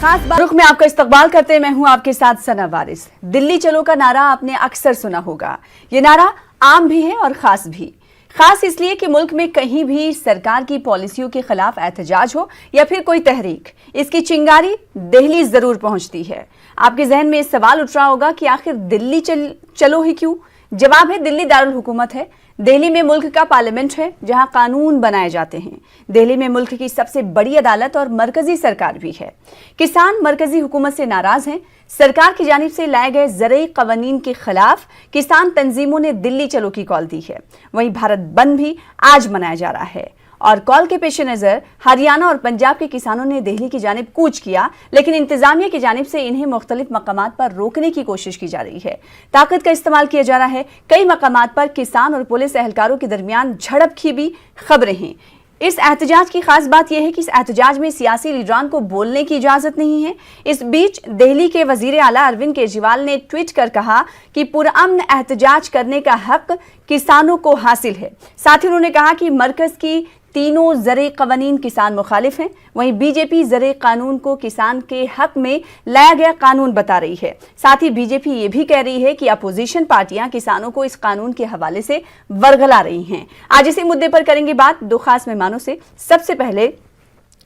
खास रुख में आपका इस्तकबाल करते हैं। मैं हूं आपके साथ सना वारिस। दिल्ली चलो का नारा आपने अक्सर सुना होगा। ये नारा आम भी है और खास भी। खास इसलिए कि मुल्क में कहीं भी सरकार की पॉलिसियों के खिलाफ एहतजाज हो या फिर कोई तहरीक, इसकी चिंगारी दिल्ली जरूर पहुंचती है। आपके जहन में सवाल उठ रहा होगा कि आखिर दिल्ली चलो ही क्यों? जवाब है, दिल्ली दारुल हुकूमत है। दिल्ली में मुल्क का पार्लियामेंट है जहां कानून बनाए जाते हैं। दिल्ली में मुल्क की सबसे बड़ी अदालत और मरकजी सरकार भी है। किसान मरकजी हुकूमत से नाराज हैं। सरकार की जानिब से लाए गए ज़रई कवानीन के खिलाफ किसान तंजीमों ने दिल्ली चलो की कॉल दी है। वहीं भारत बंद भी आज मनाया जा रहा है और कॉल के पेश नज़र हरियाणा और पंजाब के किसानों ने दिल्ली की जानिब कूच किया, लेकिन इंतजामिया की जानिब से इन्हें मुख्तलिफ मकामात पर रोकने की कोशिश की जा रही है। ताकत का इस्तेमाल किया जा रहा है। कई मकामात पर किसान और पुलिस एहलकारों के दरमियान झड़प की भी खबरें हैं। इस एहतजाज की खास बात यह है कि इस एहतजाज में सियासी लीडरान को बोलने की इजाजत नहीं है। इस बीच दिल्ली के वजीर आला अरविंद केजरीवाल ने ट्वीट कर कहा कि पुरअमन एहतजाज करने का हक किसानों को हासिल है। साथ ही उन्होंने कहा कि मरकज की तीनों ज़रई कवानीन किसान मुखालिफ हैं। वहीं बीजेपी ज़रई कानून को किसान के हक में लाया गया कानून बता रही है। साथ ही बीजेपी ये भी कह रही है कि अपोजिशन पार्टियां किसानों को इस कानून के हवाले से वरगला रही हैं। आज इसी मुद्दे पर करेंगे बात दो खास मेहमानों से। सबसे पहले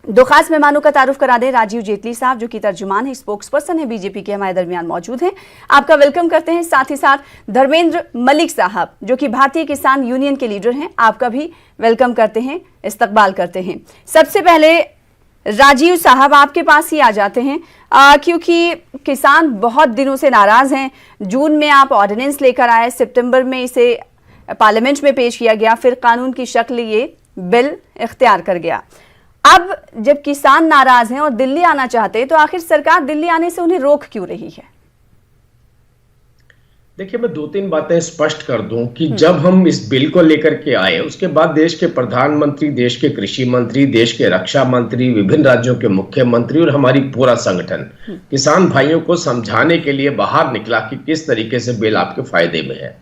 दो खास मेहमानों का तारुफ करा दें। राजीव जेटली साहब जो कि तर्जुमान है, स्पोक्स पर्सन है बीजेपी के, हमारे दरमियान मौजूद हैं। आपका वेलकम करते हैं। साथ ही साथ धर्मेंद्र मलिक साहब जो कि भारतीय किसान यूनियन के लीडर हैं, आपका भी वेलकम करते हैं, इस्तकबाल करते हैं। सबसे पहले राजीव साहब आपके पास ही आ जाते हैं क्योंकि किसान बहुत दिनों से नाराज हैं। जून में आप ऑर्डिनेंस लेकर आए, सितंबर में इसे पार्लियामेंट में पेश किया गया, फिर कानून की शक्ल ये बिल इख्तियार कर गया। अब जब किसान नाराज हैं और दिल्ली आना चाहते हैं तो आखिर सरकार दिल्ली आने से उन्हें रोक क्यों रही है? देखिए, मैं दो तीन बातें स्पष्ट कर दूं कि जब हम इस बिल को लेकर के आए उसके बाद देश के प्रधानमंत्री, देश के कृषि मंत्री, देश के रक्षा मंत्री, विभिन्न राज्यों के मुख्यमंत्री और हमारी पूरा संगठन किसान भाइयों को समझाने के लिए बाहर निकला कि किस तरीके से बिल आपके फायदे में है।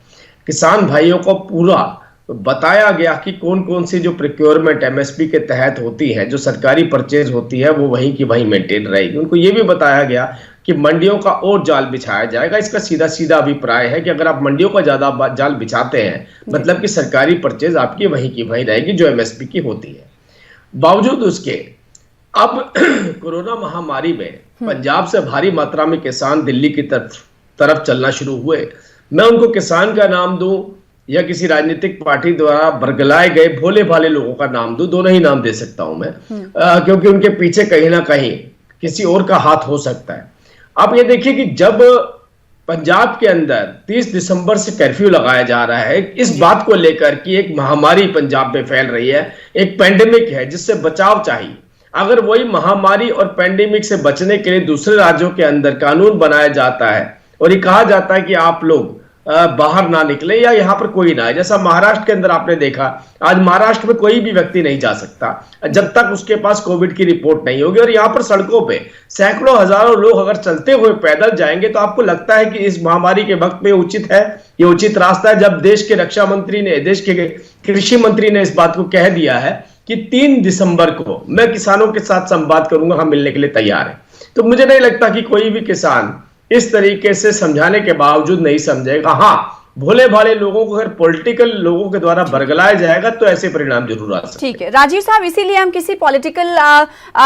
किसान भाइयों को पूरा बताया गया कि कौन कौन सी जो प्रोक्योरमेंट एमएसपी के तहत होती है, जो सरकारी परचेज होती है, वो वहीं की वहीं मेंटेन रहेगी। उनको ये भी बताया गया कि मंडियों का और जाल बिछाया जाएगा। इसका सीधा सीधा अभिप्राय है कि अगर आप मंडियों का ज्यादा जाल बिछाते हैं मतलब कि सरकारी परचेज आपकी वहीं की वहीं रहेगी जो एमएसपी की होती है। बावजूद उसके अब कोरोना महामारी में पंजाब से भारी मात्रा में किसान दिल्ली की तरफ चलना शुरू हुए। मैं उनको किसान का नाम दूं या किसी राजनीतिक पार्टी द्वारा बरगलाए गए भोले भाले लोगों का नाम दूं, दोनों ही नाम दे सकता हूं मैं, क्योंकि उनके पीछे कहीं ना कहीं किसी और का हाथ हो सकता है। आप ये देखिए कि जब पंजाब के अंदर 30 दिसंबर से कर्फ्यू लगाया जा रहा है इस बात को लेकर कि एक महामारी पंजाब में फैल रही है, एक पेंडेमिक है जिससे बचाव चाहिए। अगर वही महामारी और पेंडेमिक से बचने के लिए दूसरे राज्यों के अंदर कानून बनाया जाता है और ये कहा जाता है कि आप लोग बाहर ना निकले या यहां पर कोई ना है, जैसा महाराष्ट्र के अंदर आपने देखा, आज महाराष्ट्र में कोई भी व्यक्ति नहीं जा सकता जब तक उसके पास कोविड की रिपोर्ट नहीं होगी। और यहां पर सड़कों पे सैकड़ों हजारों लोग अगर चलते हुए पैदल जाएंगे तो आपको लगता है कि इस महामारी के वक्त में उचित है, ये उचित रास्ता है। जब देश के रक्षा मंत्री ने, देश के कृषि मंत्री ने इस बात को कह दिया है कि 3 दिसंबर को मैं किसानों के साथ संवाद करूंगा, हम मिलने के लिए तैयार है, तो मुझे नहीं लगता कि कोई भी किसान इस तरीके से समझाने के बावजूद नहीं समझेगा। हाँ, भोले भाले लोगों को अगर पॉलिटिकल लोगों के द्वारा बरगलाया जाएगा तो ऐसे परिणाम जरूर आ सकते हैं। ठीक है राजीव साहब, इसीलिए हम किसी पॉलिटिकल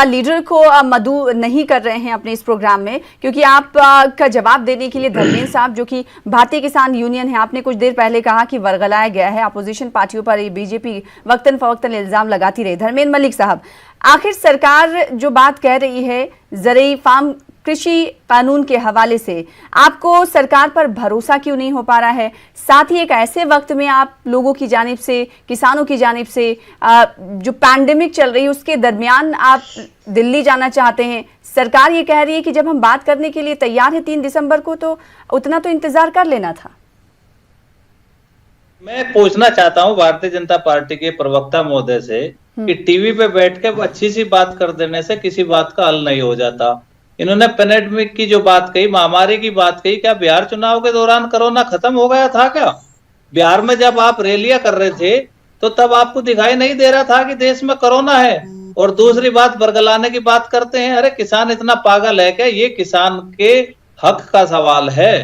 लीडर को मदऊ नहीं कर रहे हैं अपने इस प्रोग्राम में, क्योंकि आप का जवाब देने के लिए धर्मेंद्र साहब जो कि भारतीय किसान यूनियन है, आपने कुछ देर पहले कहा कि वरगलाया गया है अपोजिशन पार्टियों पर, बीजेपी वक्तन फवक्तन इल्जाम लगाती रही। धर्मेंद्र मलिक साहब, आखिर सरकार जो बात कह रही है ज़रई फार्म कृषि कानून के हवाले से, आपको सरकार पर भरोसा क्यों नहीं हो पा रहा है? साथ ही एक ऐसे वक्त में आप लोगों की जानिब से, किसानों की जानिब से जो पैंडेमिक चल रही है उसके दरमियान आप दिल्ली जाना चाहते हैं। सरकार ये कह रही है कि जब हम बात करने के लिए तैयार है 3 दिसंबर को, तो उतना तो इंतजार कर लेना था। मैं पूछना चाहता हूं भारतीय जनता पार्टी के प्रवक्ता महोदय से कि टीवी पे बैठ के अच्छी सी बात कर देने से किसी बात का हल नहीं हो जाता। इन्होंने पेंडेमिक की जो बात कही, महामारी की बात कही, क्या बिहार चुनाव के दौरान कोरोना खत्म हो गया था क्या? बिहार में जब आप रैलियां कर रहे थे तो तब आपको दिखाई नहीं दे रहा था कि देश में कोरोना है, और दूसरी बात बरगलाने की बात करते हैं। अरे किसान इतना पागल है क्या? ये किसान के हक का सवाल है,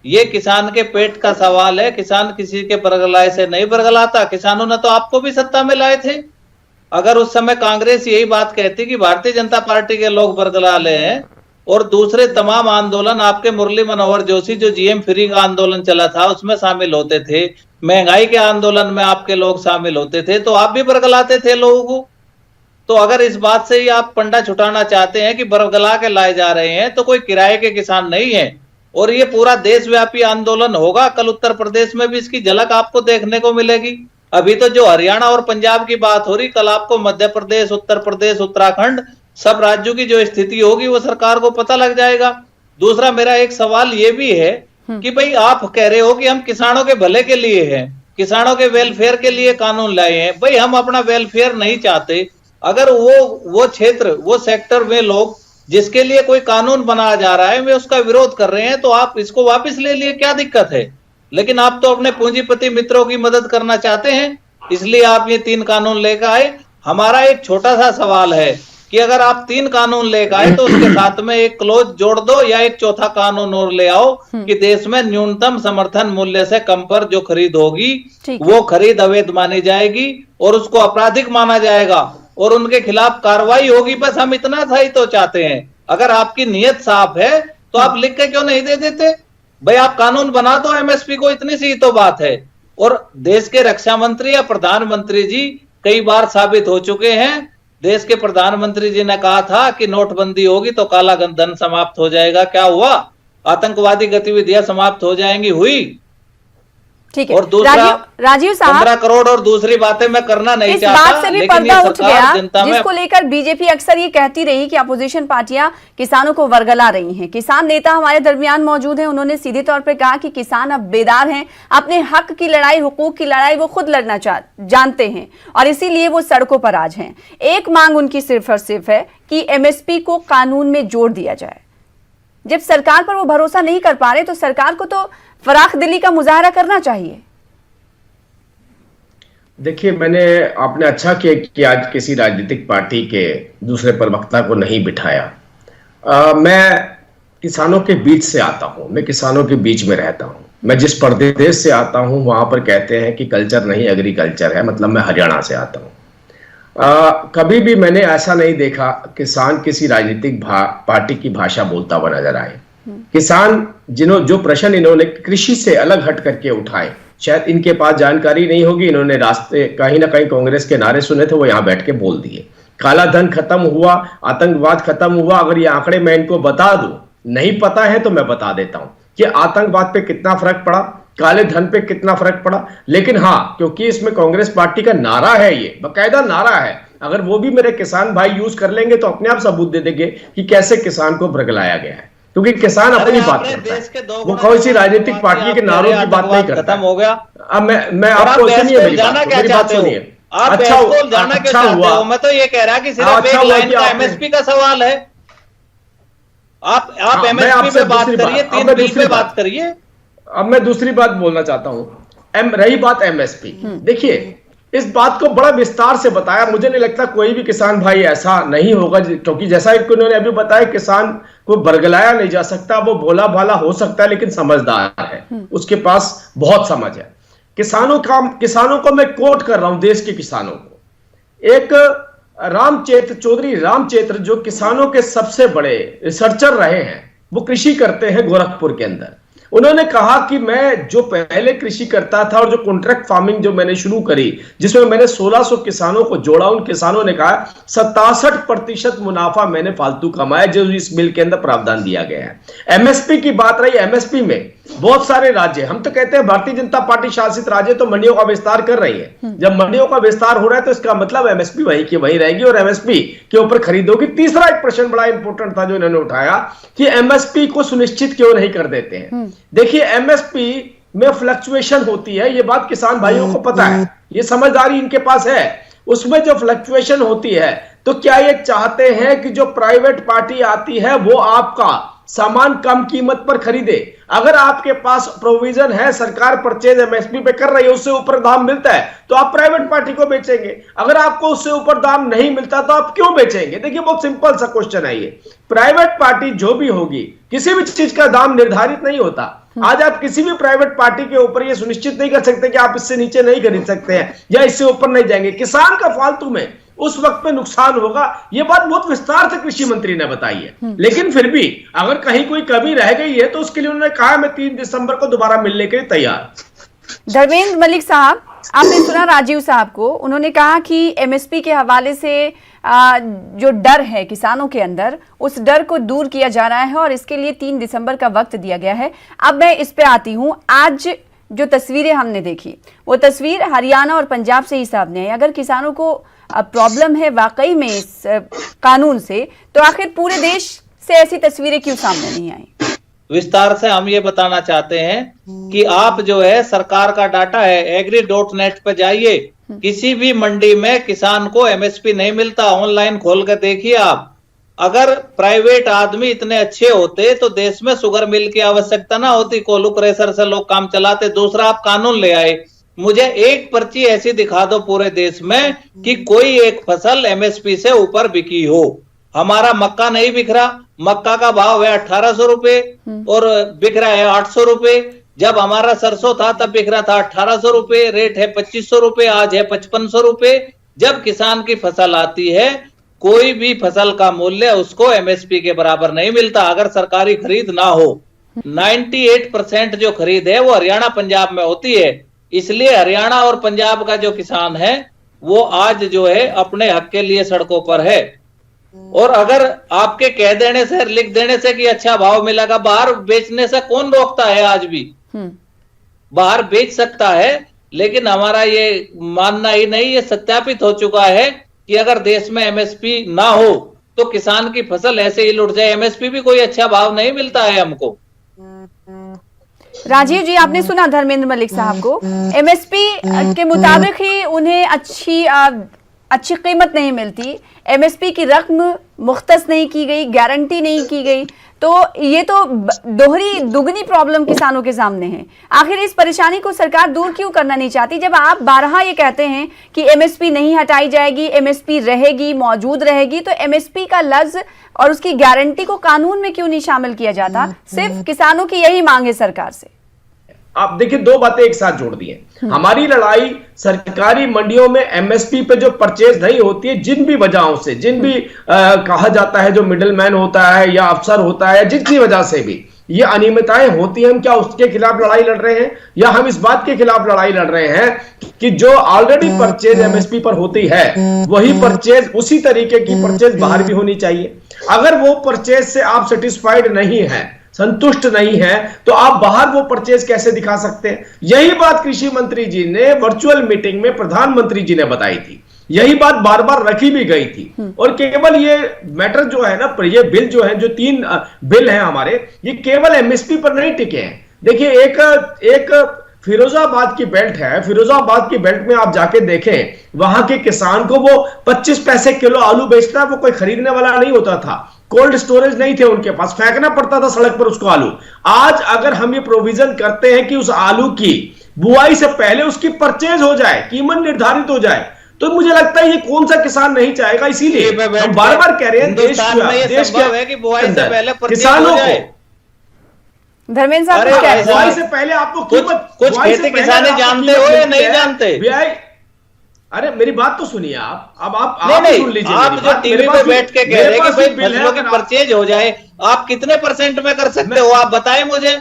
ये किसान के पेट का सवाल है। किसान किसी के बरगलाए से नहीं बरगलाता। किसानों ने तो आपको भी सत्ता में लाए थे। अगर उस समय कांग्रेस यही बात कहती कि भारतीय जनता पार्टी के लोग बरगला ले हैं, और दूसरे तमाम आंदोलन आपके मुरली मनोहर जोशी जो जीएम फ्री का आंदोलन चला था उसमें शामिल होते थे, महंगाई के आंदोलन में आपके लोग शामिल होते थे, तो आप भी बरगलाते थे लोगों को। तो अगर इस बात से ही आप पंडा छुटाना चाहते हैं कि बरगला के लाए जा रहे हैं, तो कोई किराए के किसान नहीं है, और ये पूरा देशव्यापी आंदोलन होगा। कल उत्तर प्रदेश में भी इसकी झलक आपको देखने को मिलेगी। अभी तो जो हरियाणा और पंजाब की बात हो रही, कल आपको मध्य प्रदेश, उत्तर प्रदेश, उत्तराखंड, सब राज्यों की जो स्थिति होगी वो सरकार को पता लग जाएगा। दूसरा मेरा एक सवाल ये भी है कि भाई आप कह रहे हो कि हम किसानों के भले के लिए हैं, किसानों के वेलफेयर के लिए कानून लाए हैं। भाई हम अपना वेलफेयर नहीं चाहते। अगर वो क्षेत्र, वो सेक्टर में लोग जिसके लिए कोई कानून बनाया जा रहा है वे उसका विरोध कर रहे हैं, तो आप इसको वापस ले लिए, क्या दिक्कत है? लेकिन आप तो अपने पूंजीपति मित्रों की मदद करना चाहते हैं, इसलिए आप ये 3 कानून लेकर आए। हमारा एक छोटा सा सवाल है कि अगर आप 3 कानून लेकर आए तो उसके साथ में एक क्लोज जोड़ दो, या एक चौथा कानून और ले आओ कि देश में न्यूनतम समर्थन मूल्य से कम पर जो खरीद होगी वो खरीद अवैध मानी जाएगी और उसको आपराधिक माना जाएगा और उनके खिलाफ कार्रवाई होगी। बस हम इतना सा ही तो चाहते हैं। अगर आपकी नीयत साफ है तो आप लिख के क्यों नहीं दे देते? भाई आप कानून बना दो एमएसपी को, इतनी सी तो बात है। और देश के रक्षा मंत्री या प्रधानमंत्री जी कई बार साबित हो चुके हैं। देश के प्रधानमंत्री जी ने कहा था कि नोटबंदी होगी तो काला धन समाप्त हो जाएगा। क्या हुआ? आतंकवादी गतिविधियां समाप्त हो जाएंगी, हुई। ठीक है। और दूसरा राजीव साहब, 15 करोड़ और दूसरी बातें मैं करना नहीं इस चाहता, बात से भी लेकिन पर्दा ये उठ गया, जनता में जिसको लेकर बीजेपी अक्सर ये कहती रही कि अपोजिशन पार्टियां किसानों को वर्गला रही हैं। किसान नेता हमारे दरमियान मौजूद हैं, उन्होंने सीधे तौर पर कहा कि किसान अब बेदार हैं, अपने हक की लड़ाई, हुकूक की लड़ाई वो खुद लड़ना जानते हैं और इसीलिए वो सड़कों पर आज हैं। एक मांग उनकी सिर्फ और सिर्फ है कि एमएसपी को कानून में जोड़ दिया जाए। जब सरकार पर वो भरोसा नहीं कर पा रहे तो सरकार को तो फराख दिली का मुजाहरा करना चाहिए। देखिए, आपने अच्छा किया कि आज किसी राजनीतिक पार्टी के दूसरे प्रवक्ता को नहीं बिठाया। मैं किसानों के बीच से आता हूं, मैं किसानों के बीच में रहता हूं। मैं जिस प्रदेश से आता हूं वहां पर कहते हैं कि कल्चर नहीं एग्रीकल्चर है, मतलब मैं हरियाणा से आता हूं। कभी भी मैंने ऐसा नहीं देखा किसान किसी राजनीतिक पार्टी की भाषा बोलता हुआ नजर आए। किसान जो प्रश्न इन्होंने कृषि से अलग हट करके उठाए, शायद इनके पास जानकारी नहीं होगी, इन्होंने रास्ते कहीं ना कहीं कांग्रेस के नारे सुने थे, वो यहां बैठ के बोल दिए। काला धन खत्म हुआ, आतंकवाद खत्म हुआ। अगर ये आंकड़े मैं इनको बता दूं, नहीं पता है तो मैं बता देता हूं कि आतंकवाद पे कितना फर्क पड़ा, काले धन पे कितना फर्क पड़ा। लेकिन हाँ, क्योंकि इसमें कांग्रेस पार्टी का नारा है, ये बाकायदा नारा है, अगर वो भी मेरे किसान भाई यूज कर लेंगे तो अपने आप सबूत दे देंगे कि कैसे किसान को भड़काया गया है। क्योंकि किसान अपनी बात करता है, वो कोई सी राजनीतिक पार्टी के नारों की बात नहीं करता। खत्म हो गया। अब मैं आपको सुनिए, मेरी बात सुनिए। अच्छा हुआ, मैं तो ये कह रहा कि सिर्फ एक लाइन का एमएसपी का सवाल है। आप एमएसपी पे बात करिए, 3 बिल पे बात करिए। अब मैं दूसरी बात बोलना चाहता हूं। रही बात एमएसपी, देखिए इस बात को बड़ा विस्तार से बताया। मुझे नहीं लगता कोई भी किसान भाई ऐसा नहीं होगा, क्योंकि जैसा उन्होंने अभी बताया, किसान को बरगलाया नहीं जा सकता, वो भोला भाला हो सकता है लेकिन समझदार है, उसके पास बहुत समझ है। किसानों को मैं कोट कर रहा हूं, देश के किसानों को। एक चौधरी रामचेत्र जो किसानों के सबसे बड़े रिसर्चर रहे हैं, वो कृषि करते हैं गोरखपुर के अंदर। उन्होंने कहा कि मैं जो पहले कृषि करता था और जो कॉन्ट्रैक्ट फार्मिंग जो मैंने शुरू करी, जिसमें मैंने 1600 किसानों को जोड़ा, उन किसानों ने कहा 67% मुनाफा मैंने फालतू कमाया, जो इस बिल के अंदर प्रावधान दिया गया है। एमएसपी की बात रही, एमएसपी में बहुत सारे राज्य, हम तो कहते हैं भारतीय जनता पार्टी शासित राज्य तो मंडियों का विस्तार कर रही है। जब मंडियों का विस्तार हो रहा है तो इसका मतलब एमएसपी वही की वही रहेगी और एमएसपी के ऊपर खरीद होगी। तीसरा एक प्रश्न बड़ा इंपॉर्टेंट था जो इन्होंने उठाया कि एमएसपी को सुनिश्चित क्यों नहीं कर देते हैं। देखिए, एमएसपी में फ्लक्चुएशन होती है, ये बात किसान भाइयों को पता है, ये समझदारी इनके पास है। उसमें जो फ्लक्चुएशन होती है, तो क्या ये चाहते हैं कि जो प्राइवेट पार्टी आती है वो आपका सामान कम कीमत पर खरीदे। अगर आपके पास प्रोविजन है, सरकार परचेज एमएसपी पे कर रही है, उससे ऊपर दाम मिलता है तो आप प्राइवेट पार्टी को बेचेंगे। अगर आपको उससे ऊपर दाम नहीं मिलता तो आप क्यों बेचेंगे? देखिए बहुत सिंपल सा क्वेश्चन है ये। प्राइवेट पार्टी जो भी होगी, किसी भी चीज का दाम निर्धारित नहीं होता। आज आप किसी भी प्राइवेट पार्टी के ऊपर ये सुनिश्चित नहीं कर सकते कि आप इससे नीचे नहीं खरीद सकते हैं या इससे ऊपर नहीं जाएंगे। किसान का फालतू में उस वक्त में नुकसान होगा, ये बात बहुत विस्तार से कृषि मंत्री ने बताई है। लेकिन फिर भी अगर कहीं कोई कमी रह गई है तो उसके लिए उन्होंने कहा मैं 3 दिसंबर को दोबारा मिलने के लिए तैयार। धर्मेंद्र मलिक साहब, आपने सुना राजीव साहब को, उन्होंने कहा कि एमएसपी के हवाले से जो डर है किसानों के अंदर, उस डर को दूर किया जा रहा है और इसके लिए 3 दिसंबर का वक्त दिया गया है। अब मैं इस पे आती हूँ। आज जो तस्वीरें हमने देखी वो तस्वीर हरियाणा और पंजाब से ही सामने है। अगर किसानों को प्रॉब्लम है वाकई में इस कानून से, तो आखिर पूरे देश से ऐसी तस्वीरें क्यों सामने नहीं आई? विस्तार से हम ये बताना चाहते हैं कि आप जो है सरकार का डाटा है agri.net पे जाइए, किसी भी मंडी में किसान को एमएसपी नहीं मिलता। ऑनलाइन खोल कर देखिए आप। अगर प्राइवेट आदमी इतने अच्छे होते तो देश में शुगर मिल की आवश्यकता ना होती, कोल्हू क्रशर से लोग काम चलाते। दूसरा, आप कानून ले आए, मुझे एक पर्ची ऐसी दिखा दो पूरे देश में कि कोई एक फसल एमएसपी से ऊपर बिकी हो। हमारा मक्का नहीं बिक रहा, मक्का का भाव है 1800 रुपए और बिक रहा है 800 रुपए। जब हमारा सरसों था तब बिक रहा था 1800 रुपए, रेट है 2500 रुपए, आज है 5500 रुपए। जब किसान की फसल आती है, कोई भी फसल का मूल्य उसको एमएसपी के बराबर नहीं मिलता अगर सरकारी खरीद ना हो। 98% जो खरीद है वो हरियाणा पंजाब में होती है। इसलिए हरियाणा और पंजाब का जो किसान है वो आज जो है अपने हक के लिए सड़कों पर है। और अगर आपके कह देने से, लिख देने से कि अच्छा भाव मिलेगा, बाहर बेचने से कौन रोकता है? आज भी बाहर बेच सकता है, लेकिन हमारा ये मानना ही नहीं, ये सत्यापित हो चुका है कि अगर देश में एमएसपी ना हो तो किसान की फसल ऐसे ही लुट जाए। एमएसपी भी कोई अच्छा भाव नहीं मिलता है हमको। राजीव जी, आपने सुना धर्मेंद्र मलिक साहब को। एमएसपी के मुताबिक ही उन्हें अच्छी कीमत नहीं मिलती, एमएसपी की रकम मुख्तस नहीं की गई, गारंटी नहीं की गई, तो ये तो दुगनी प्रॉब्लम किसानों के सामने है। आखिर इस परेशानी को सरकार दूर क्यों करना नहीं चाहती, जब आप बारहा ये कहते हैं कि एमएसपी नहीं हटाई जाएगी, एमएसपी रहेगी, मौजूद रहेगी, तो एमएसपी का लफ्ज और उसकी गारंटी को कानून में क्यों नहीं शामिल किया जाता? सिर्फ किसानों की यही मांग है सरकार से। आप देखिए, 2 बातें एक साथ जोड़ दी हैं। हमारी लड़ाई सरकारी मंडियों में एमएसपी पे जो परचेज नहीं होती है, जिन भी वजहों से, जिन भी कहा जाता है जो मिडलमैन होता है या अफसर होता है, जितनी वजह से भी ये अनियमितताएं होती हैं, हम क्या उसके खिलाफ लड़ाई लड़ रहे हैं या हम इस बात के खिलाफ लड़ाई लड़ रहे हैं कि जो ऑलरेडी परचेज एमएसपी पर होती है वही परचेज, उसी तरीके की परचेज बाहर भी होनी चाहिए। अगर वो परचेज से आप सेटिस्फाइड नहीं है, संतुष्ट नहीं है, तो आप बाहर वो परचेज कैसे दिखा सकते हैं? यही बात कृषि मंत्री जी ने वर्चुअल मीटिंग में प्रधानमंत्री जी ने बताई थी, यही बात बार बार रखी भी गई थी। और केवल ये मैटर जो है ना, ये बिल जो है, जो 3 बिल हैं हमारे, ये केवल एमएसपी पर नहीं टिके हैं। देखिए, एक फिरोजाबाद की बेल्ट है, फिरोजाबाद की बेल्ट में आप जाके देखें, वहां के किसान को वो 25 पैसे किलो आलू बेचता, वो कोई खरीदने वाला नहीं होता था, कोल्ड स्टोरेज नहीं थे उनके पास, फेंकना पड़ता था सड़क पर उसको आलू। आज अगर हम ये प्रोविजन करते हैं कि उस आलू की बुआई से पहले उसकी परचेज हो जाए, कीमत निर्धारित हो जाए, तो मुझे लगता है ये कौन सा किसान नहीं चाहेगा। इसीलिए हम बार बार कह रहे हैं देश के बुआई से पहले किसानों को, धर्मेंद्र साहब, बुआई से पहले आपको कुछ खेती किसानी जानते हो या नहीं जानते? अरे मेरी बात तो सुनिए आप, अब आप नहीं, सुन लीजिए। आप जो टीवी पे बैठ के कह रहे हैं कि भाई फसलों की परचेज हो जाए, आप कितने % में कर सकते हो? आप बताएं मुझे।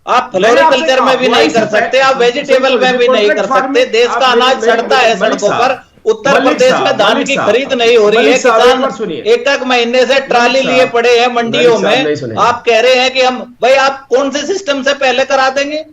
आप फ्लोरिकल्चर में भी नहीं कर सकते, आप वेजिटेबल में भी नहीं कर सकते। देश का अनाज सड़ता है सड़कों पर। उत्तर प्रदेश में धान की खरीद नहीं हो रही है, किसान एक महीने से ट्राली लिए पड़े हैं मंडियों में। आप कह रहे हैं कि हम, भाई आप कौन से सिस्टम से पहले करा देंगे?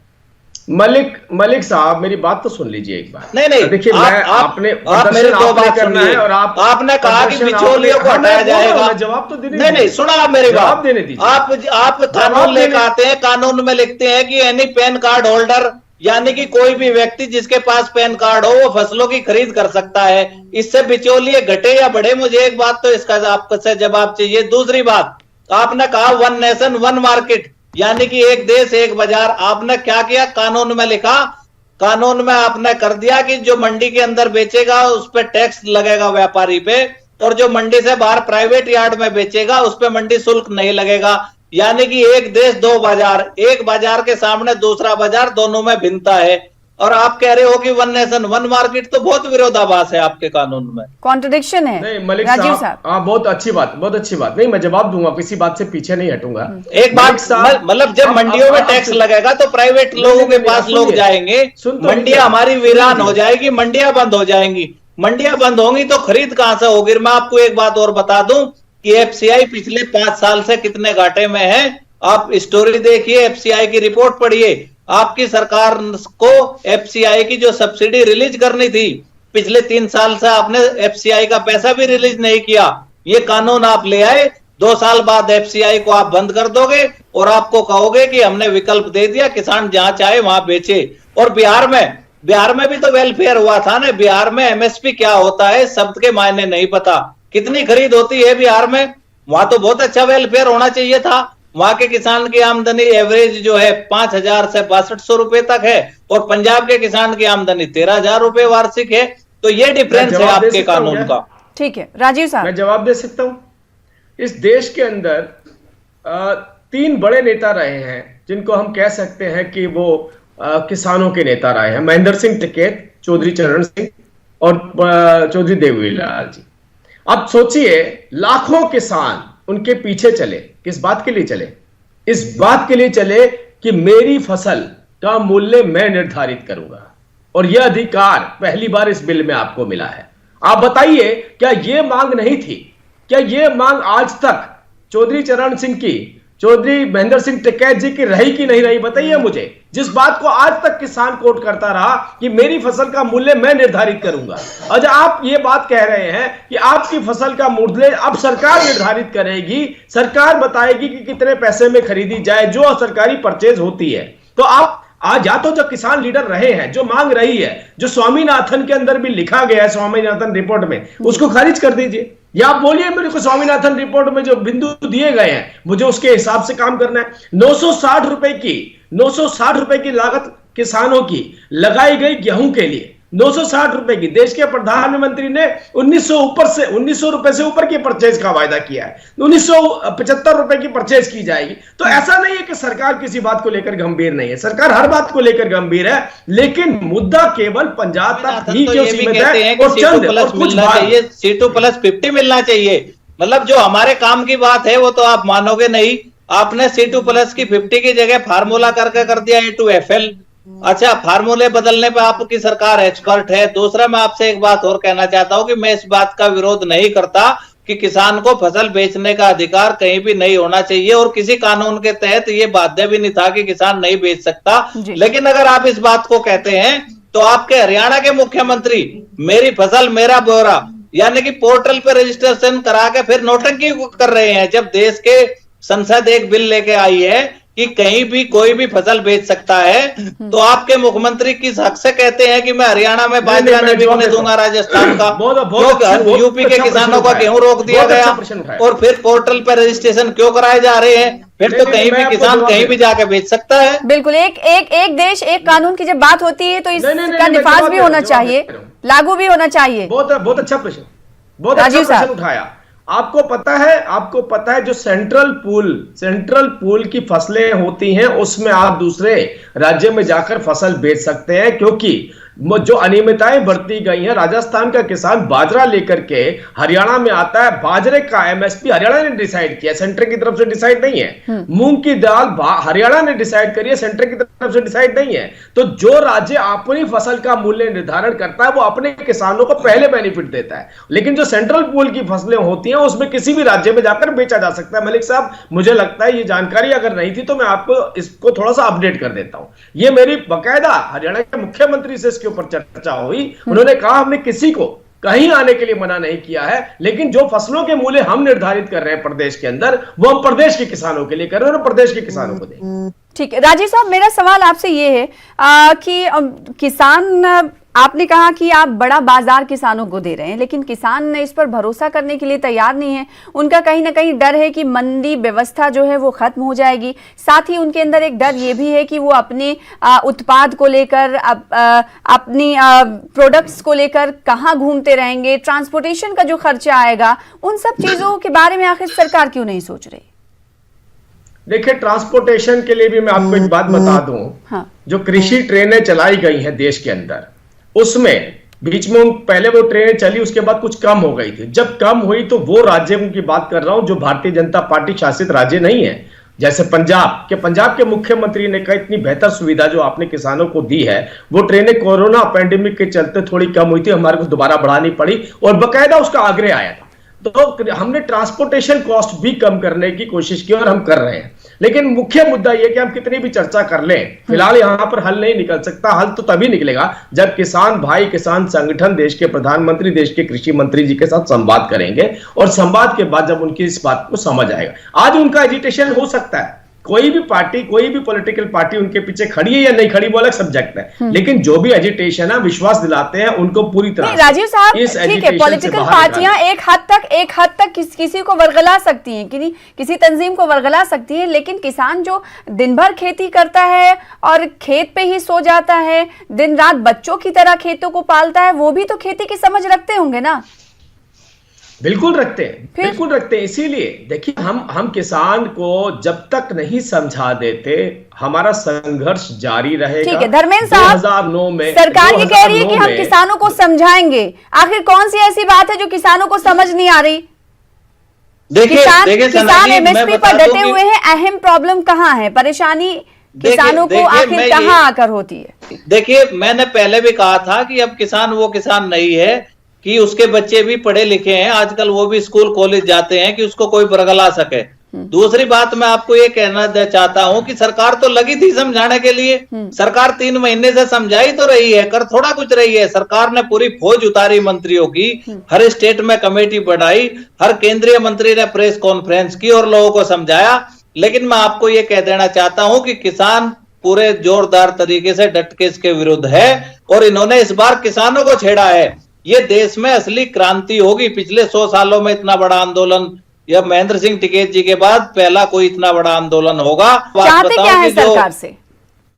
मलिक साहब, मेरी बात तो सुन लीजिए एक बार। नहीं, देखिए, आपने मेरे 2 बात करना है और आपने कहा कि बिचौलियों को हटाया जाएगा। जवाब तो देने नहीं, सुना आप मेरी बात, देने दीजिए। आप कानून लेकर आते हैं, कानून में लिखते हैं कि एनी पैन कार्ड होल्डर, यानी कि कोई भी व्यक्ति जिसके पास पैन कार्ड हो वो फसलों की खरीद कर सकता है। इससे बिचौलिए घटे या बढ़े, मुझे एक बात तो इसका आपसे जवाब चाहिए। दूसरी बात, आपने कहा वन नेशन वन मार्केट, यानी कि एक देश एक बाजार। आपने क्या किया, कानून में लिखा, कानून में आपने कर दिया कि जो मंडी के अंदर बेचेगा उस पर टैक्स लगेगा व्यापारी पे, और जो मंडी से बाहर प्राइवेट यार्ड में बेचेगा उस पे मंडी शुल्क नहीं लगेगा। यानी कि एक देश दो बाजार, एक बाजार के सामने दूसरा बाजार, दोनों में भिन्नता है। और आप कह रहे हो कि वन नेशन वन मार्केट, तो बहुत विरोधाभास है आपके कानून में, कॉन्ट्रडिक्शन है। नहीं मलिक राजीव साहब, हाँ बहुत अच्छी बात, बहुत अच्छी बात। नहीं मैं जवाब दूंगा, किसी बात से पीछे नहीं हटूंगा। एक बात, मतलब जब मंडियों में टैक्स लगेगा तो प्राइवेट लोगों के पास लोग जाएंगे, मंडियां हमारी वीरान हो जाएगी, मंडियां बंद हो जाएंगी। मंडियां बंद होंगी तो खरीद कहां से होगी? मैं आपको एक बात और बता दूं कि एफसीआई पिछले 5 साल से कितने घाटे में है। आप स्टोरी देखिए, एफसीआई की रिपोर्ट पढ़िए। आपकी सरकार को एफसीआई की जो सब्सिडी रिलीज करनी थी, पिछले 3 साल से आपने एफसीआई का पैसा भी रिलीज नहीं किया। ये कानून आप ले आए, 2 साल बाद एफसीआई को आप बंद कर दोगे और आपको कहोगे कि हमने विकल्प दे दिया, किसान जहां चाहे वहां बेचे। और बिहार में भी तो वेलफेयर हुआ था ना। बिहार में एमएसपी क्या होता है शब्द के मायने नहीं पता। कितनी खरीद होती है बिहार में? वहां तो बहुत अच्छा वेलफेयर होना चाहिए था। वहां के किसान की आमदनी एवरेज जो है 5,000 से 6200 रुपए तक है, और पंजाब के किसान की आमदनी 13,000 रुपए वार्षिक है। तो ये डिफरेंस है आपके कानून का। ठीक है राजीव साहब, मैं जवाब दे सकता हूं। इस देश के अंदर 3 बड़े नेता रहे हैं जिनको हम कह सकते हैं कि वो किसानों के नेता रहे हैं। महेंद्र सिंह टिकैत, चौधरी चरण सिंह और चौधरी देवीलाल जी। अब सोचिए, लाखों किसान उनके पीछे चले। किस बात के लिए चले? इस बात के लिए चले कि मेरी फसल का मूल्य मैं निर्धारित करूंगा, और यह अधिकार पहली बार इस बिल में आपको मिला है। आप बताइए, क्या यह मांग नहीं थी? क्या यह मांग आज तक चौधरी चरण सिंह की, चौधरी महेंद्र सिंह टिकैत जी की रही कि नहीं रही? बताइए मुझे। जिस बात को आज तक किसान कोट करता रहा कि मेरी फसल का मूल्य मैं निर्धारित करूंगा, आज आप ये बात कह रहे हैं कि आपकी फसल का मूल्य अब सरकार निर्धारित करेगी, सरकार बताएगी कि कितने पैसे में खरीदी जाए, जो सरकारी परचेज होती है। तो आप आज या तो जो किसान लीडर रहे हैं, जो मांग रही है, जो स्वामीनाथन के अंदर भी लिखा गया है, स्वामीनाथन रिपोर्ट में, उसको खारिज कर दीजिए, या आप बोलिए मेरे को स्वामीनाथन रिपोर्ट में जो बिंदु दिए गए हैं मुझे उसके हिसाब से काम करना है। 960 रुपए की लागत किसानों की लगाई गई गेहूं के लिए, 960 रुपए की। देश के प्रधानमंत्री ने 1900 रुपए से ऊपर की परचेज का वायदा किया है, 1975 रुपए की परचेज की जाएगी। तो ऐसा नहीं है कि सरकार किसी बात को लेकर गंभीर नहीं है, सरकार हर बात को लेकर गंभीर है, लेकिन मुद्दा केवल पंजाब तक ही क्यों सीमित है? और चंद और कुछ C2+50 मिलना चाहिए। मतलब जो हमारे काम की बात है वो तो आप मानोगे नहीं। आपने C2+ की 50 की जगह फार्मूला करके कर दिया A2FL। अच्छा, फार्मूले बदलने पे आपकी सरकार एक्सपर्ट है। दूसरा, मैं आपसे एक बात और कहना चाहता हूं कि मैं इस बात का विरोध नहीं करता कि किसान को फसल बेचने का अधिकार कहीं भी नहीं होना चाहिए, और किसी कानून के तहत ये बाध्य भी नहीं था कि किसान नहीं बेच सकता। लेकिन अगर आप इस बात को कहते हैं तो आपके हरियाणा के मुख्यमंत्री मेरी फसल मेरा ब्यौरा यानी कि पोर्टल पे रजिस्ट्रेशन करा के फिर नौटंकी कर रहे हैं, जब देश के संसद एक बिल लेके आई है कि कहीं भी कोई भी फसल बेच सकता है। तो आपके मुख्यमंत्री किस हक से कहते हैं कि मैं हरियाणा में बाजरा नहीं बिकने दूंगा, राजस्थान का? यूपी के किसानों का गेहूं रोक दिया गया, और फिर पोर्टल पर रजिस्ट्रेशन क्यों कराए जा रहे हैं? फिर तो कहीं भी किसान कहीं भी जाके बेच सकता है। बिल्कुल, एक देश एक कानून की जब बात होती है तो इसका निफाज भी होना चाहिए, लागू भी होना चाहिए। बहुत अच्छा प्रश्न, बहुत अच्छा प्रश्न उठाया। आपको पता है जो सेंट्रल पूल की फसलें होती हैं उसमें आप दूसरे राज्य में जाकर फसल बेच सकते हैं, क्योंकि जो अनियमितताएं बरती गई हैं। राजस्थान का किसान बाजरा लेकर के हरियाणा में आता है, बाजरे का एमएसपी हरियाणा ने डिसाइड किया, सेंटर की तरफ से डिसाइड नहीं है। मूंग की दाल हरियाणा ने डिसाइड करी है, सेंटर की तरफ से डिसाइड नहीं है। तो जो राज्य अपनी फसल का मूल्य निर्धारण करता है वो अपने किसानों को पहले बेनिफिट देता है, लेकिन जो सेंट्रल पूल की फसलें होती हैं उसमें किसी भी राज्य में जाकर बेचा जा सकता है। मलिक साहब, मुझे लगता है ये जानकारी अगर नहीं थी तो मैं आपको इसको थोड़ा सा अपडेट कर देता हूं। ये मेरी बकायदा हरियाणा के मुख्यमंत्री से ऊपर चर्चा हुई। उन्होंने कहा हमने किसी को कहीं आने के लिए मना नहीं किया है, लेकिन जो फसलों के मूल्य हम निर्धारित कर रहे हैं प्रदेश के अंदर वो हम प्रदेश के किसानों के लिए कर रहे हैं और प्रदेश के किसानों को दें। ठीक है राजीव साहब, मेरा सवाल आपसे ये है कि किसान आपने कहा कि आप बड़ा बाजार किसानों को दे रहे हैं, लेकिन किसान इस पर भरोसा करने के लिए तैयार नहीं है। उनका कहीं ना कहीं डर है कि मंडी व्यवस्था जो है वो खत्म हो जाएगी। साथ ही उनके अंदर एक डर ये भी है कि वो अपने उत्पाद को लेकर अपनी प्रोडक्ट्स को लेकर कहाँ घूमते रहेंगे, ट्रांसपोर्टेशन का जो खर्चा आएगा, उन सब चीजों के बारे में आखिर सरकार क्यों नहीं सोच रही? देखिए, ट्रांसपोर्टेशन के लिए भी मैं आपको एक बात बता दूं। हाँ। जो कृषि ट्रेनें चलाई गई हैं देश के अंदर, उसमें बीच में पहले वो ट्रेनें चली, उसके बाद कुछ कम हो गई थी। जब कम हुई तो वो राज्यों की बात कर रहा हूं जो भारतीय जनता पार्टी शासित राज्य नहीं है, जैसे पंजाब के मुख्यमंत्री ने कहा इतनी बेहतर सुविधा जो आपने किसानों को दी है, वो ट्रेनें कोरोना पैंडेमिक के चलते थोड़ी कम हुई थी, हमारे को दोबारा बढ़ानी पड़ी और बकायदा उसका आग्रह आया था। तो हमने ट्रांसपोर्टेशन कॉस्ट भी कम करने की कोशिश की और हम कर रहे हैं। लेकिन मुख्य मुद्दा यह कि हम कितनी भी चर्चा कर लें, फिलहाल यहां पर हल नहीं निकल सकता। हल तो तभी निकलेगा जब किसान भाई, किसान संगठन, देश के प्रधानमंत्री, देश के कृषि मंत्री जी के साथ संवाद करेंगे और संवाद के बाद जब उनकी इस बात को समझ आएगा। आज उनका एजिटेशन हो सकता है, कोई भी पार्टी, कोई भी पॉलिटिकल पार्टी उनके पीछे खड़ी है या नहीं खड़ी वो अलग सब्जेक्ट है, लेकिन जो भी एजिटेशन है, विश्वास दिलाते हैं उनको पूरी तरह। राजीव साहब, ठीक है, पॉलिटिकल पार्टियां एक हद तक किसी को वर्गला सकती हैं, किसी तंजीम को वर्गला सकती हैं, लेकिन किसान जो दिन भर खेती करता है और खेत पे ही सो जाता है, दिन रात बच्चों की तरह खेतों को पालता है, वो भी तो खेती की समझ रखते होंगे ना? बिल्कुल रखते हैं, बिल्कुल रखते हैं। इसीलिए देखिए, हम किसान को जब तक नहीं समझा देते, हमारा संघर्ष जारी रहेगा। ठीक है धर्मेंद्र साहब, 2009 में सरकार ये कह रही है कि हम किसानों को समझाएंगे। आखिर कौन सी ऐसी बात है जो किसानों को समझ नहीं आ रही? किसान एमएसपी पर डटे हुए हैं। अहम प्रॉब्लम कहाँ है, परेशानी किसानों को आखिर कहाँ आकर होती है? देखिए, मैंने पहले भी कहा था कि अब किसान वो किसान नहीं है कि उसके बच्चे भी पढ़े लिखे हैं, आजकल वो भी स्कूल कॉलेज जाते हैं, कि उसको कोई बरगला सके। दूसरी बात मैं आपको ये कहना चाहता हूं कि सरकार तो लगी थी समझाने के लिए। सरकार 3 महीने से समझाई तो रही है, कर थोड़ा कुछ रही है। सरकार ने पूरी फौज उतारी मंत्रियों की, हर स्टेट में कमेटी बढ़ाई, हर केंद्रीय मंत्री ने प्रेस कॉन्फ्रेंस की और लोगों को समझाया। लेकिन मैं आपको ये कह देना चाहता हूं कि किसान पूरे जोरदार तरीके से डट के इसके विरुद्ध है और इन्होंने इस बार किसानों को छेड़ा है। ये देश में असली क्रांति होगी। पिछले 100 सालों में इतना बड़ा आंदोलन या महेंद्र सिंह टिकैत जी के बाद पहला कोई इतना बड़ा आंदोलन होगा। चाहते क्या है सरकार से?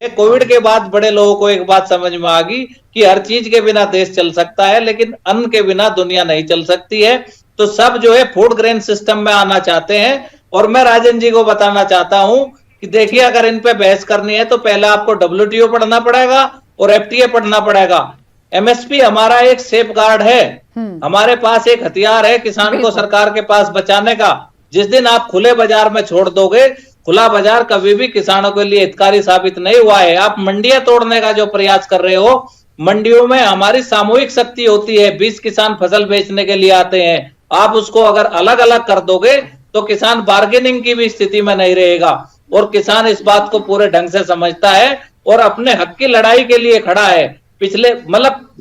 कोविड के बाद बड़े लोगों को एक बात समझ में आ गई कि हर चीज के बिना देश चल सकता है, लेकिन अन्न के बिना दुनिया नहीं चल सकती है। तो सब जो है फूड ग्रेन सिस्टम में आना चाहते हैं। और मैं राजन जी को बताना चाहता हूं कि देखिए, अगर इन पे बहस करनी है तो पहले आपको WTO पढ़ना पड़ेगा और FTA पढ़ना पड़ेगा। MSP हमारा एक सेफ गार्ड है, हमारे पास एक हथियार है किसान को सरकार के पास बचाने का। जिस दिन आप खुले बाजार में छोड़ दोगे, खुला बाजार कभी भी किसानों के लिए हितकारी साबित नहीं हुआ है। आप मंडियां तोड़ने का जो प्रयास कर रहे हो, मंडियों में हमारी सामूहिक शक्ति होती है। 20 किसान फसल बेचने के लिए आते हैं, आप उसको अगर अलग अलग कर दोगे तो किसान बार्गेनिंग की भी स्थिति में नहीं रहेगा। और किसान इस बात को पूरे ढंग से समझता है और अपने हक की लड़ाई के लिए खड़ा है। पिछले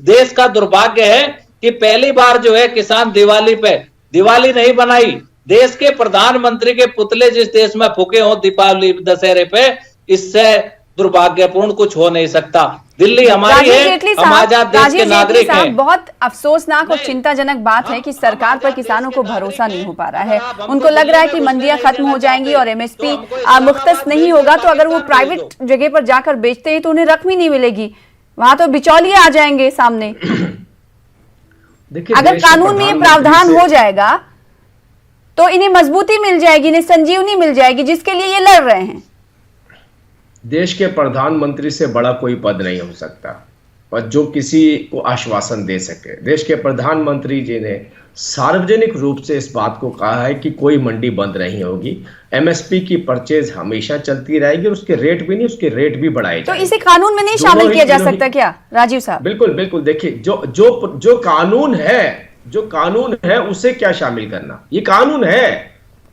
देश का दुर्भाग्य है कि पहली बार जो है किसान दिवाली पे दिवाली नहीं बनाई। देश के प्रधानमंत्री के पुतले जिस देश में फूके हो दीपावली दशहरे पे, इससे दुर्भाग्यपूर्ण कुछ हो नहीं सकता। दिल्ली हमारी है, हम आजाद देश के नागरिक हैं। बहुत अफसोसनाक और चिंताजनक बात है कि सरकार पर किसानों को भरोसा नहीं हो पा रहा है। उनको लग रहा है कि मंडियां खत्म हो जाएंगी और MSP मुख्तस नहीं होगा, तो अगर वो प्राइवेट जगह पर जाकर बेचते हैं तो उन्हें रकम ही नहीं मिलेगी, वहां तो बिचौलिए आ जाएंगे सामने। अगर कानून में ये प्रावधान हो जाएगा तो इन्हें मजबूती मिल जाएगी, इन्हें संजीवनी मिल जाएगी, जिसके लिए ये लड़ रहे हैं। देश के प्रधानमंत्री से बड़ा कोई पद नहीं हो सकता और जो किसी को आश्वासन दे सके। देश के प्रधानमंत्री जी ने सार्वजनिक रूप से इस बात को कहा है कि कोई मंडी बंद नहीं होगी, MSP की परचेज हमेशा चलती रहेगी और उसके रेट भी नहीं, उसके रेट भी बढ़ाए तो इसे कानून में नहीं शामिल किया जा सकता क्या राजीव साहब? बिल्कुल बिल्कुल। देखिए, जो कानून है उसे क्या शामिल करना? ये कानून है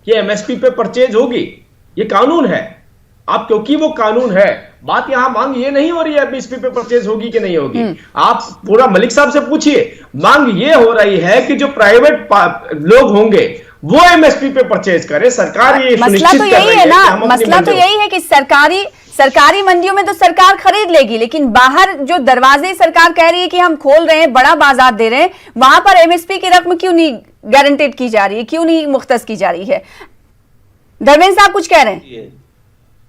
कि MSP पे परचेज होगी, ये कानून है। आप क्योंकि वो कानून है, बात यहां मांग ये नहीं हो रही है MSP पे परचेज होगी कि नहीं होगी। आप पूरा मलिक साहब से पूछिए, मांग ये हो रही है कि जो प्राइवेट लोग होंगे वो MSP पे परचेज करें। सरकार ये मसला तो यही है ना, मसला तो यही है कि सरकारी मंडियों में तो सरकार खरीद लेगी, लेकिन बाहर जो दरवाजे सरकार कह रही है कि हम खोल रहे हैं, बड़ा बाजार दे रहे हैं, वहां पर एमएसपी की रकम क्यों नहीं गारंटेड की जा रही है, क्यों नहीं मुख्तस की जा रही है? धर्मेंद्र साहब कुछ कह रहे हैं?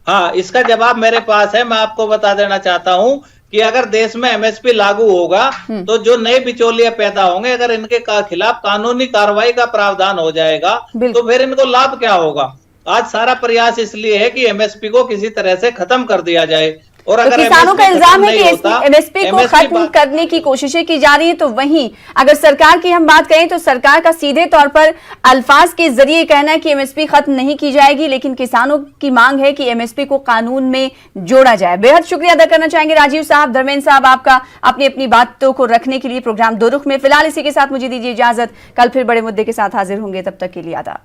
हाँ, इसका जवाब मेरे पास है। मैं आपको बता देना चाहता हूं कि अगर देश में एमएसपी लागू होगा तो जो नए बिचौलिए पैदा होंगे, अगर इनके खिलाफ कानूनी कार्रवाई का प्रावधान हो जाएगा तो फिर इनको लाभ क्या होगा? आज सारा प्रयास इसलिए है कि एमएसपी को किसी तरह से खत्म कर दिया जाए। और तो अगर किसानों का इल्जाम है कि एमएसपी को खत्म बात... करने की कोशिशें की जा रही है, तो वहीं अगर सरकार की हम बात करें तो सरकार का सीधे तौर पर अल्फाज के जरिए कहना है कि एमएसपी खत्म नहीं की जाएगी, लेकिन किसानों की मांग है कि एमएसपी को कानून में जोड़ा जाए। बेहद शुक्रिया अदा करना चाहेंगे राजीव साहब, धर्मेंद्र साहब, आपका अपनी अपनी बातों को रखने के लिए प्रोग्राम दो रुख में। फिलहाल इसी के साथ मुझे दीजिए इजाजत, कल फिर बड़े मुद्दे के साथ हाजिर होंगे, तब तक के लिए आदाब।